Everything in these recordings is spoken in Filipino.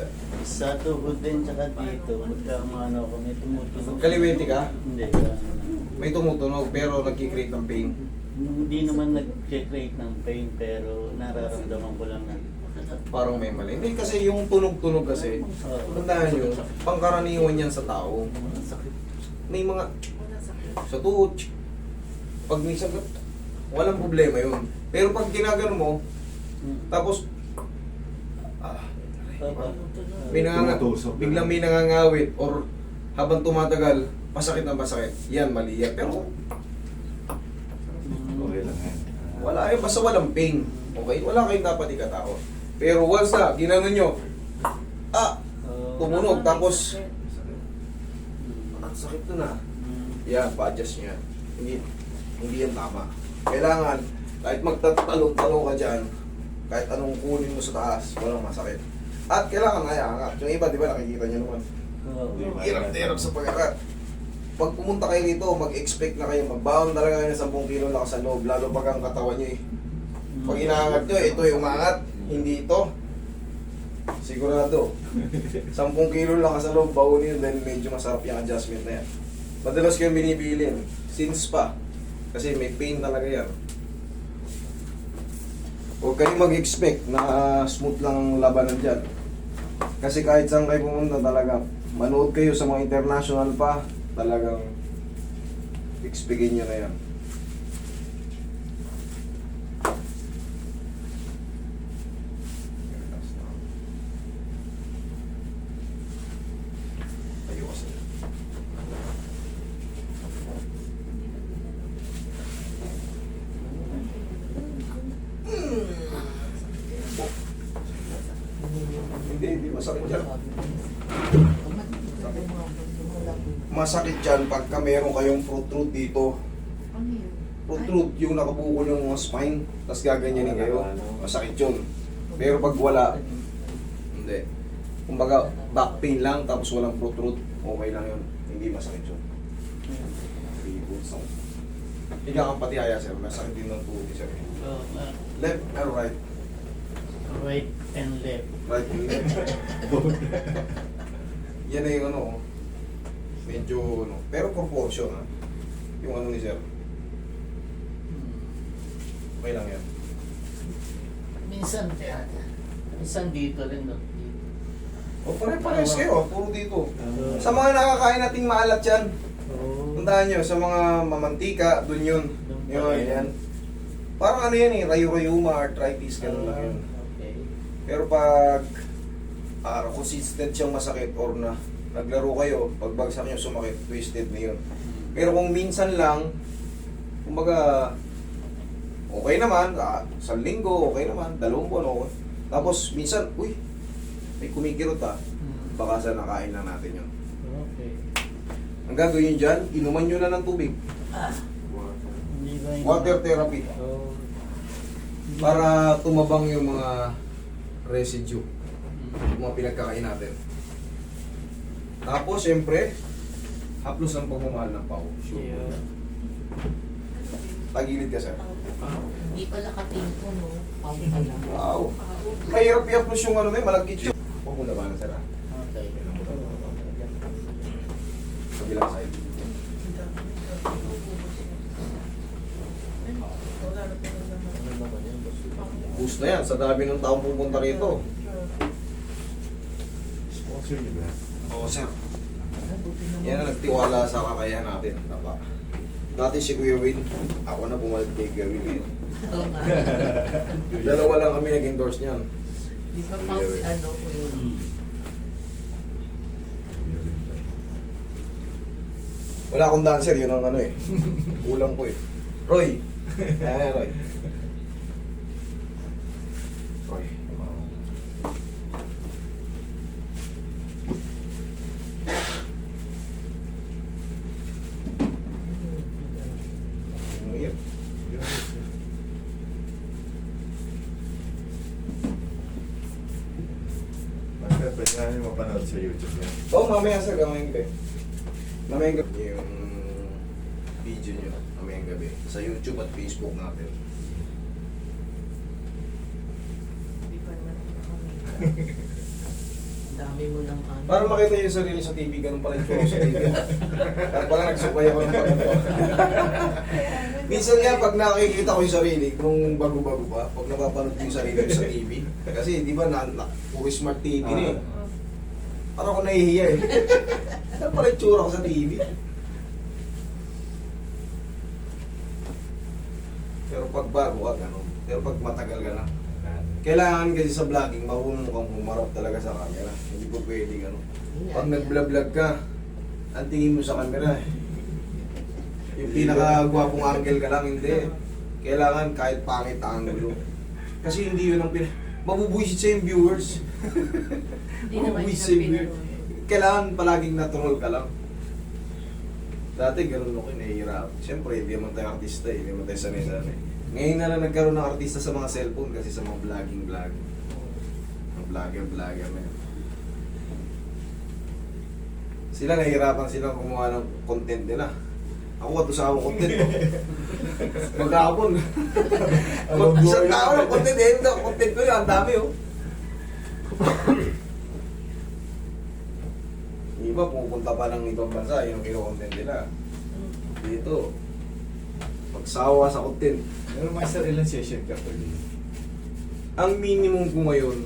sir? Sa tuhod din, tsaka dito. Pagka ano ako, may tumutunog. Kaliwete ka? Hindi. May tumutunog pero nagkikreate ng pain. Hindi naman nag-create ng pain, pero nararamdaman ko lang na. Parang may mali. Hindi kasi yung tunog-tunog kasi, tandaan nyo, pangkaraniwan yan sa tao. May mga, sa tuhod, pag may sagot, walang problema yun. Pero pag ginagano mo, tapos, may biglang may nangangawit or habang tumatagal, masakit na masakit. Yan, mali yan. Pero, Okay lang yan. wala yun, basta walang pain. Okay? Wala kayong dapat ikatakot. Pero once na, ginano nyo, tumunog, tapos, sakit na na. Yan, pa-adjust nyo yan. Hindi yan tama. Kailangan, kahit magtatalong-talong ka dyan, kahit anong kunin mo sa taas, walang masakit. At kailangan naiangat. Yung iba, di ba, nakikita nyo naman. Hirap sa pag-arat. Pag pumunta kayo dito, mag-expect na kayo, magbaon talaga kayo ng 10 kilo lakas sa loob, lalo pag ang katawan nyo eh. Pag inaangat nyo, ito yung umangat, hindi ito. Sigurado. 10 kilo lakas sa loob, baunin yun, then medyo masarap yung adjustment na yan. Madalas ko yung binibilin, since pa. Kasi may pain talaga yan. Huwag kayong mag-expect na smooth lang ang labanan dyan. Kasi kahit saan kayo pumunta talaga, manood kayo sa mga international pa, talagang expectin nyo na yan. Tayo kasi. Hindi masakit dyan. Masakit dyan pagka meron kayong protrude dito. Protrude yung nakabukol yung mga spine, tapos gaganyanin kayo. Masakit yun. Pero pag wala, hindi. Kumbaga, back pain lang, tapos walang protrude, okay lang yun. Hindi masakit yun. Higa kang pati haya, sir. Masakit din ng tuhod, sir. Left or right? Right and left. Right and left. Yan na yung ano, medyo ano, pero proportion ha. Yung ano ni sir. Okay lang yan. Minsan dito rin, no? O pare-pares kayo, puro dito. Sa mga nakakain nating maalat yan, tandaan nyo, sa mga mamantika, dun yun. Yun, yan. Parang ano yan eh, rayo-rayuma, arthritis, gano'n lang yun. Okay. Pero pag consistent siyang masakit or na naglaro kayo, pag bagsak nyo sumakit, twisted na yun. Pero kung minsan lang, kumbaga, okay naman, sa linggo, okay naman, 2 buwan, okay. Tapos minsan, uy, may kumikirot baka sa nakain lang natin yun. Okay. Ang gagawin nyo dyan, inuman nyo na ng tubig. Hindi ba yung... Water therapy. Para tumabang yung mga residue, yung mga pinagkakain natin. Tapos, siyempre, haplos ang pagmamahal ng pao. Yeah. Tagilid ka, sir. Hindi pala katingko, no? Pawin ka lang. Wow. Mahirap i-haplos yung ano na yun, malagkit yun. Huwag mo labanan, sir. Okay. Kabilang side. Boost na yan, sa dami ng taong pupunta rito. Sponsor niyo ba? Oo, sir. Yan ang nagtiwala sa kakayahan natin. Tapa. Dati si Kuya Win, ako na bumalik kay Kuya Win. Oo nga. Dalawa lang kami nag-endorse niyan. Di ba pang si ano ko yun? Wala akong dancer, yun ang ano eh. Kulang ko eh. Roy! Ayan, Roy. Roy. Ano yun? Pwede namin mapanood sa YouTube yan. Oo, mamaya sir, mamayang gabi. Mamayang gabi yung video nyo, mamayang gabi. Sa YouTube at Facebook natin. Di pa naman kami. Dami mo ng ano. Para makita yung sarili sa TV, ganun pala yung tsura ko sa TV. Kaya pala nagsukay ako ng pagkato. Minsan nga, pag nakikita ko yung sarili, nung bago-bago pa, pag napapanood ko yung sarili ko sa TV, kasi di ba, puro smart TV na eh. Parang ako nahihiya eh. Kaya pala yung tsura ko sa TV. Pero pag bago ka, gano'n. Pero pag matagal ka na, kailangan kasi sa vlogging, marunong kang humarap talaga sa camera. Hindi po pwede gano'n. Pag nag-vlog ka, ang tingin mo sa camera eh. Yung pinaka-gwapong angle ka lang, hindi. Kailangan kahit pangit ang angulo. Kasi hindi yun ang mabubuisit sa yung viewers. Hindi naman Mabubuisit sa siya yung viewers. Kailangan palaging natural ka lang. Dati ganun ako, nahihirap. Siyempre, hindi naman tayo artista eh. Hindi naman tayo sanay-sanay. Ngayon na lang nagkaroon ng artista sa mga cellphone kasi sa mga vlogging. Mga vlogger na yun. Sila nahihirapan silang kumuha ng content nila. Ako sa akong content ko. Maghapon. Isang tao ng content eh. Content ko yun, ang dami oh. Iba pupunta pa ng ibang bansa, yun ang kino-content nila. Dito, magsawa sa content. Pero master, ilang session ka per day? Ang minimum ko ngayon,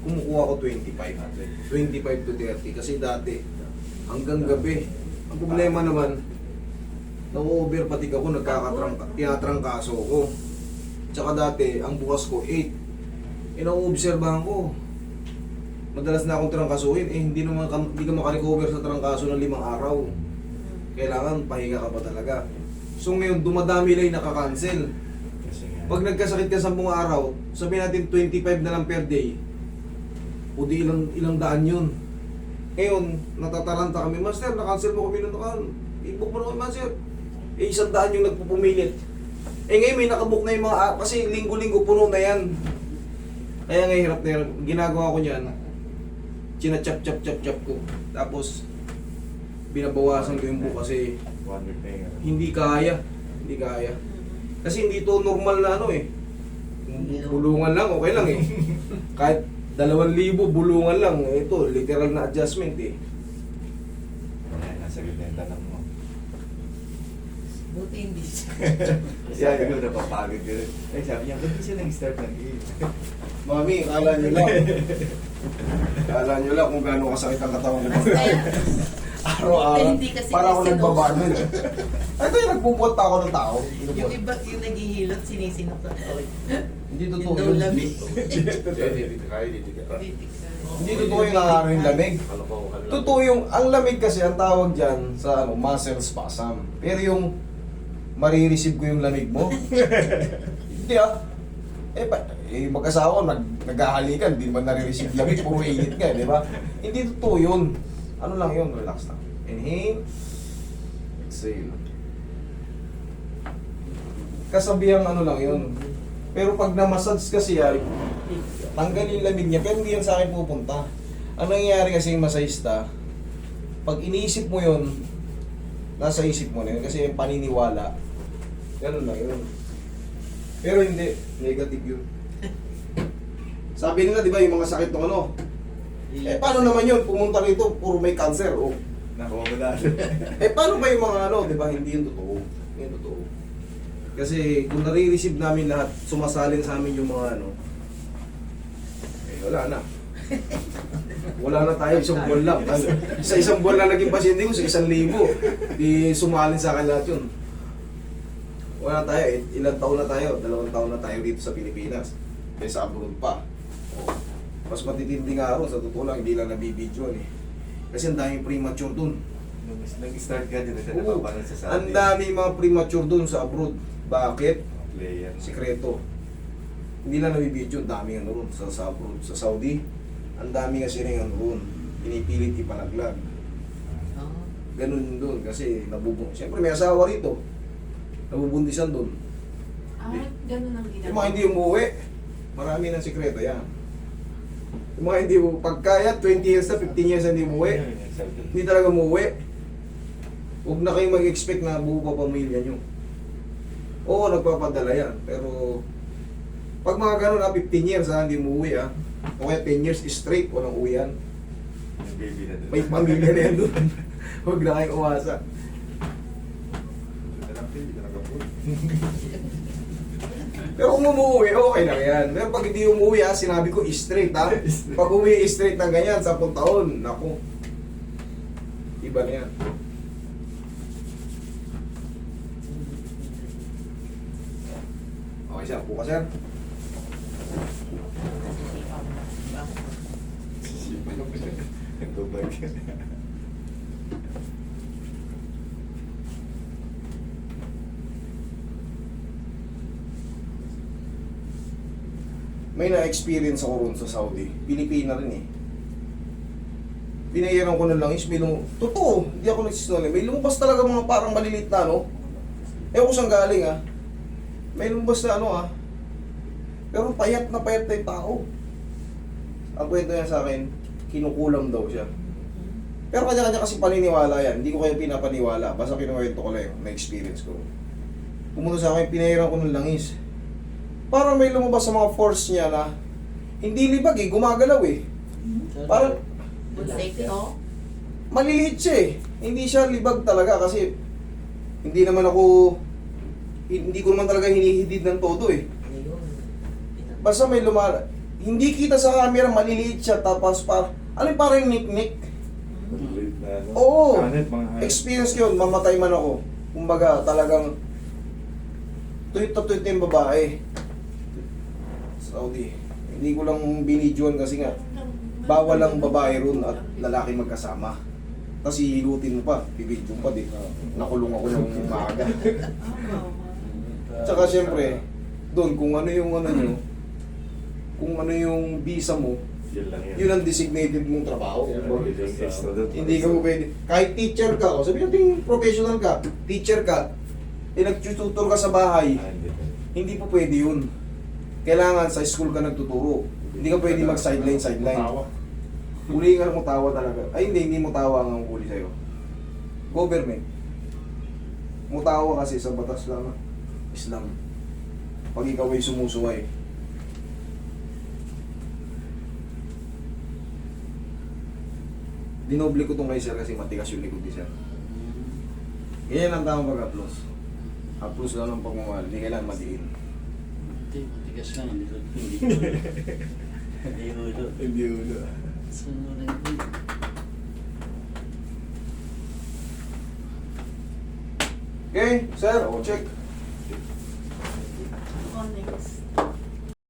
kumukuha ko 25. 25 to 30. Kasi dati, hanggang gabi. Ang problema naman, na-overfatigue ako, tinatrangkaso ko. Tsaka dati, ang bukas ko 8. Ina-obserbahan ko. Madalas na akong trangkasuhin, hindi ka makarecover sa trangkaso ng 5 araw. Kailangan pahinga ka pa talaga. So ngayon, dumadami lang yung nakakancel. Kasi nga. Pag nagkasakit ka 10 araw, sabihin natin 25 na lang per day. O di ilang daan yun. Ngayon, natataranta kami, Master, na-cancel mo kami noon. I-book mo na kami, Master. 100 yung nagpupumilit. Ngayon may nakabook na yung mga, kasi linggo-linggo puno na yan. Kaya nga hirap na hirap. Ginagawa ko niyan, china-chop ko. Tapos, binabawasan ko yung book kasi 1 week na yun. hindi kaya. Kasi hindi to normal na ano eh. Bulungan lang, okay lang eh. Kahit 2,000 bulungan lang, ito, literal na adjustment eh. Ayan, nasa ganda yung tanong mo. Buti hindi siya. Sabi ko, napapagod ka rin. Ay, sabi niya, ba't di siya nag-start ng game? Mami, kala nyo lang. Kala nyo lang kung gaano kasakit ang katawan ko. Araw-araw. Hindi kasi Para ako may nagbabarman. Ito yung nagpupot pa ako ng tao. Yung iba, yung naghihilot, sinisinok na tao. Hindi totoo Yung daw yun. lamig. Hindi totoo yung nangyari yung lamig. Totoo yung, ang lamig kasi, ang tawag dyan sa muscle spasm. Pero yung marireceive ko yung lamig mo. Hindi ah. Mag-asawa, naghahalikan, di man nare-receive lamig, puro init ka, di ba? Hindi totoo yun. Ano lang yun, relax lang. Inhale, exhale. Kasabihang ano lang yun. Pero pag na-massage kasi yan, tanggalin yung lamig niya, pero hindi yan sa akin pupunta. Ang nangyayari kasi yung masahista, pag iniisip mo yun, nasa isip mo na yun, kasi yung paniniwala, ganun lang yun. Pero hindi, negative yun. Sabi nila, di ba, yung mga sakit ng ano, paano naman yun, pumunta rito, puro may cancer, oh. Nakuha mo na. Paano ba yung mga ano, di ba, hindi yun totoo. Hindi yun totoo. Kasi kung nare-receive namin lahat, sumasalin sa amin yung mga ano, wala na. Wala na tayo, isang buwan lang. Sa isang buwan lang naging pasyente ko, sa 1,000. Di sumalin sa akin lahat yun. Wala tayo, ilang taon na tayo, 2 taon na tayo dito sa Pilipinas. Kaya sa abroad pa. Mas matitindi nga ako, sa totoo lang, hindi lang nabibidyoan eh. Kasi ang daming premature dun. Nung nag-start ka, di na siya Oo, napapanood sa ang daming mga premature dun sa abroad. Bakit? Player. Sikreto. Hindi lang nabibidyo, ang daming ano ron sa abroad. Sa Saudi, ang daming kasi rin ano ron. Pinipilit ipalaglag. Ganun dun kasi nabubuntis. Siyempre may asawa rito. Nabubuntisan dun. Ganun ang Yung mga hindi umuwi, marami ng sikreto yan. Yung mga hindi mo, pagkaya 20 years na, 15 years na hindi umuwi, hindi talaga umuwi. Huwag na kayong mag-expect na buo pa pamilya nyo. Oo, nagpapadala yan. Pero, pag mga ganun 15 years hindi umuwi O kaya 10 years straight, walang uwian. Yung baby na doon. May pamilya na yan doon. Huwag na kayong umasa. Ito lang, hindi ka nag-approve. Pero kung umuwi, okay lang yan. Pero pag hindi umuwi sinabi ko straight ha. Pag umuwi straight ng ganyan, 10 taon, naku. Iba na yan. Okay sir, buka sir. Nag-vlog. May na-experience ako ron sa Saudi. Pilipina rin eh. Binayaran ko ng langis, totoo, hindi ako nagsisinungaling. May lumabas talaga mga parang malilit na ano. Ewan ko saan galing ah. May lumabas na ano ah. Pero payat na yung tao. Ang kwento niya sa akin, kinukulam daw siya. Pero kanya-kanya kasi paniniwala yan. Hindi ko kayo pinapaniwala. Basta kinuwento ko lang yung na-experience ko. Pumunta sa akin, pinayaran ko ng langis. Parang may lumabas sa mga force niya na hindi libag eh, gumagalaw eh. Parang Bunsecto? maliliit siya eh. Hindi siya libag talaga kasi hindi naman ako, hindi ko naman talaga hinihidid ng todo eh. Ayun. Basta may hindi kita sa camera, maliliit siya tapos ano yung parang nik-nik? Maliliit na ano. Oo. Kanet, mga hanet. Experience ko yun, mamatay man ako. Kumbaga talagang tuyot na tuyot na yung babae. Saudi. Hindi ko lang binidyoan kasi nga bawal lang babae ron at lalaki magkasama. Tapos hihilutin mo pa, bibidyo pa din. Nakulong ako ng maaga. Tsaka syempre, doon kung ano yung ano nyo, kung ano yung visa mo, Yun lang yan. yun ang designated mong trabaho. Extra doon. Hindi ka mo pwede. Kahit teacher ka, o sabihin natin professional ka, teacher ka, nagtututor ka sa bahay, Ah, hindi pa. hindi po pwede yun. Kailangan sa school ka nagtuturo. Hindi ka pwede mag-sideline. Huli ka mo tawa talaga. Ay hindi mo tawa ang huli sa'yo. Government. Mutawa kasi sa batas lang. Islam. Pag ikaw ay sumusuway. Dinoble ko tong kay sir kasi matigas yung likod ni sir. Ganyan ang tamang pag-applause. Applause lang ng pagmamahal. Hindi kailangan madiin. Hindi, matigas lang. Hindi Hindi ulo. Hindi ulo. Sunod din. Okay, sir, check. Oh, next.